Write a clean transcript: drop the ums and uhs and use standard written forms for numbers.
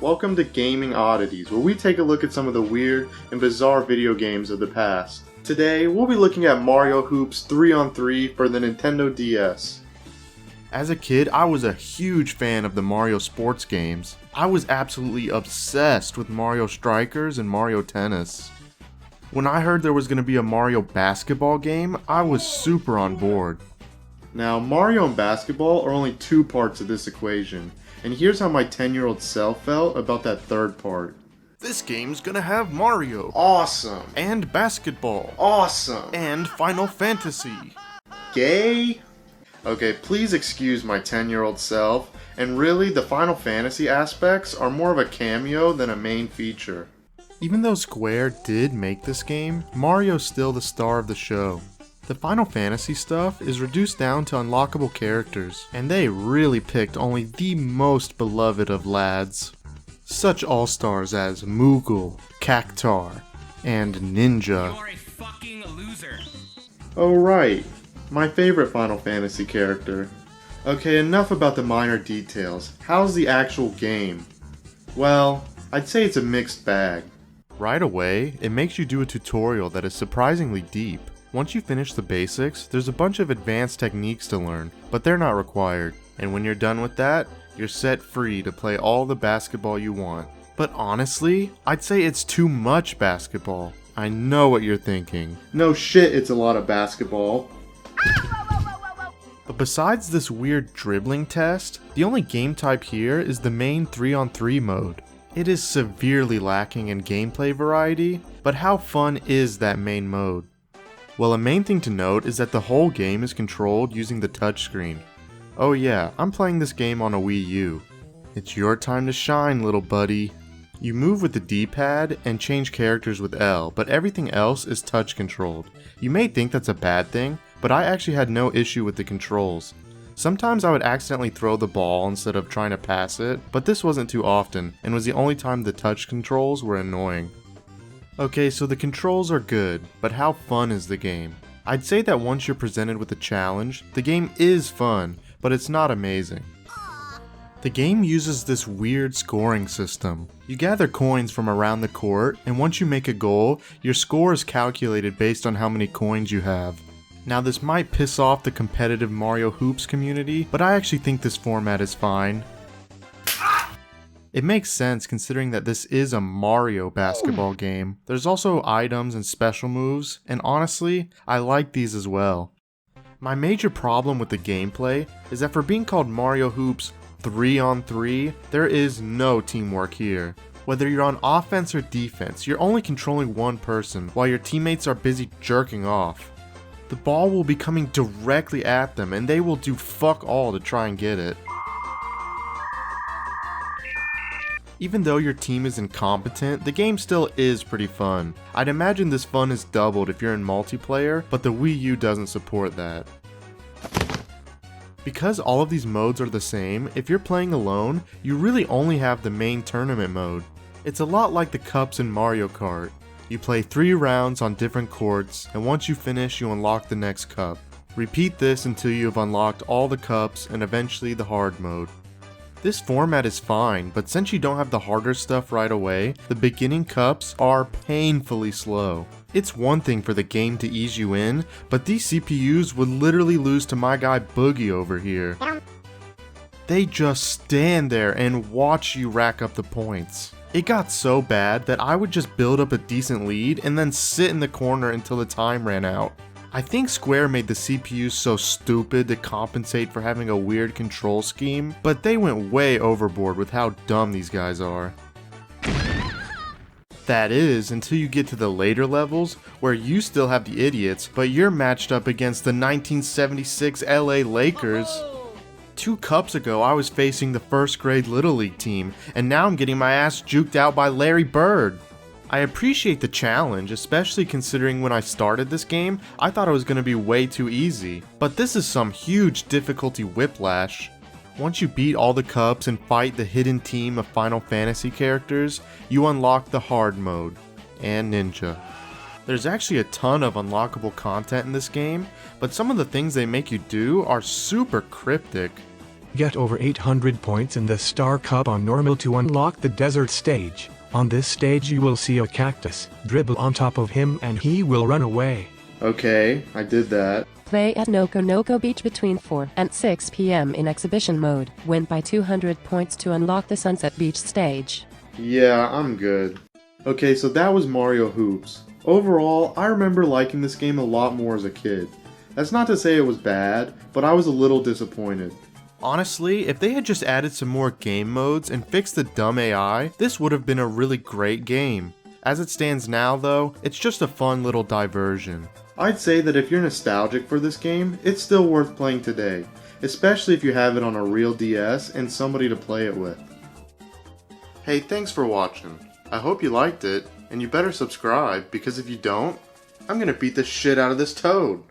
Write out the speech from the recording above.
welcome to Gaming Oddities, where we take a look at some of the weird and bizarre video games of the past. Today, we'll be looking at Mario Hoops 3-on-3 for the Nintendo DS. As a kid, I was a huge fan of the Mario sports games. I was absolutely obsessed with Mario Strikers and Mario Tennis. When I heard there was going to be a Mario basketball game, I was super on board. Now, Mario and basketball are only two parts of this equation, and here's how my 10-year-old self felt about that third part. This game's gonna have Mario. Awesome. And basketball. Awesome. And Final Fantasy. Gay? Okay, please excuse my 10-year-old self, and really, the Final Fantasy aspects are more of a cameo than a main feature. Even though Square did make this game, Mario's still the star of the show. The Final Fantasy stuff is reduced down to unlockable characters, and they really picked only the most beloved of lads. Such all-stars as Moogle, Cactar, and Ninja. You are a fucking loser. Oh right, my favorite Final Fantasy character. Okay, enough about the minor details. How's the actual game? Well, I'd say it's a mixed bag. Right away, it makes you do a tutorial that is surprisingly deep. Once you finish the basics, there's a bunch of advanced techniques to learn, but they're not required. And when you're done with that, you're set free to play all the basketball you want. But honestly, I'd say it's too much basketball. I know what you're thinking. No shit, it's a lot of basketball. But besides this weird dribbling test, the only game type here is the main 3-on-3 mode. It is severely lacking in gameplay variety, but how fun is that main mode? Well, a main thing to note is that the whole game is controlled using the touchscreen. Oh yeah, I'm playing this game on a Wii U. It's your time to shine, little buddy. You move with the D-pad and change characters with L, but everything else is touch controlled. You may think that's a bad thing, but I actually had no issue with the controls. Sometimes I would accidentally throw the ball instead of trying to pass it, but this wasn't too often, and was the only time the touch controls were annoying. Okay, so the controls are good, but how fun is the game? I'd say that once you're presented with a challenge, the game is fun, but it's not amazing. The game uses this weird scoring system. You gather coins from around the court, and once you make a goal, your score is calculated based on how many coins you have. Now this might piss off the competitive Mario Hoops community, but I actually think this format is fine. It makes sense considering that this is a Mario basketball game. There's also items and special moves, and honestly, I like these as well. My major problem with the gameplay is that for being called Mario Hoops 3-on-3, there is no teamwork here. Whether you're on offense or defense, you're only controlling one person while your teammates are busy jerking off. The ball will be coming directly at them and they will do fuck all to try and get it. Even though your team is incompetent, the game still is pretty fun. I'd imagine this fun is doubled if you're in multiplayer, but the Wii U doesn't support that. Because all of these modes are the same, if you're playing alone, you really only have the main tournament mode. It's a lot like the cups in Mario Kart. You play 3 rounds on different courts, and once you finish, you unlock the next cup. Repeat this until you have unlocked all the cups and eventually the hard mode. This format is fine, but since you don't have the harder stuff right away, the beginning cups are painfully slow. It's one thing for the game to ease you in, but these CPUs would literally lose to my guy Boogie over here. They just stand there and watch you rack up the points. It got so bad that I would just build up a decent lead and then sit in the corner until the time ran out. I think Square made the CPUs so stupid to compensate for having a weird control scheme, but they went way overboard with how dumb these guys are. That is, until you get to the later levels, where you still have the idiots, but you're matched up against the 1976 LA Lakers. 2 cups ago, I was facing the first grade Little League team, and now I'm getting my ass juked out by Larry Bird. I appreciate the challenge, especially considering when I started this game, I thought it was going to be way too easy. But this is some huge difficulty whiplash. Once you beat all the cups and fight the hidden team of Final Fantasy characters, you unlock the hard mode, and Ninja. There's actually a ton of unlockable content in this game, but some of the things they make you do are super cryptic. Get over 800 points in the Star Cup on normal to unlock the desert stage. On this stage you will see a cactus. Dribble on top of him and he will run away. Okay, I did that. Play at Noko Noko Beach between 4 and 6 p.m. in exhibition mode. Win by 200 points to unlock the Sunset Beach stage. Yeah, I'm good. Okay, so that was Mario Hoops. Overall, I remember liking this game a lot more as a kid. That's not to say it was bad, but I was a little disappointed. Honestly, if they had just added some more game modes and fixed the dumb AI, this would have been a really great game. As it stands now though, it's just a fun little diversion. I'd say that if you're nostalgic for this game, it's still worth playing today, especially if you have it on a real DS and somebody to play it with. Hey, thanks for watching. I hope you liked it, and you better subscribe, because if you don't, I'm gonna beat the shit out of this toad.